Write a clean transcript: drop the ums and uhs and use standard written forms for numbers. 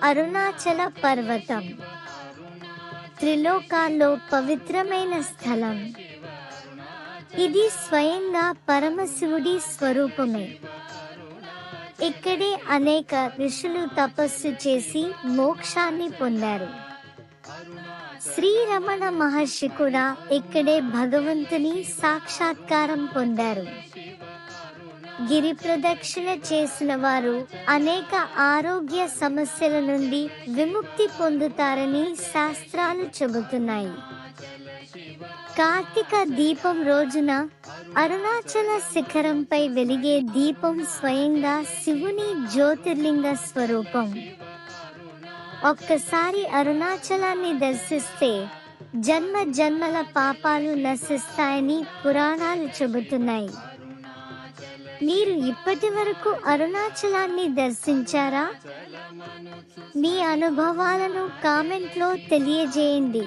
అరుణాచల పర్వతం త్రిలోకాల్లో పవిత్రమైన స్థలం. ఇది స్వయంగా పరమశివుడి స్వరూపమే. ఇక్కడే అనేక ఋషులు తపస్సు చేసి మోక్షాన్ని పొందారు. శ్రీరమణ మహర్షి కూడా ఇక్కడే భగవంతుని సాక్షాత్కారం పొందారు. గిరి ప్రదక్షిణ చేసిన వారు అనేక ఆరోగ్య సమస్యల నుండి విముక్తి పొందుతారని శాస్త్రాలు చెబుతున్నాయి. కార్తీక దీపం రోజున అరుణాచల శిఖరంపై వెలిగే దీపం స్వయంగా శివుని జ్యోతిర్లింగ స్వరూపం. ఒక్కసారి అరుణాచలాన్ని దర్శిస్తే జన్మ జన్మల పాపాలు నశిస్తాయని పురాణాలు చెబుతున్నాయి. మీరు ఇప్పటి వరకు అరుణాచలాన్ని దర్శించారా? మీ అనుభవాలను కామెంట్లో తెలియజేయండి.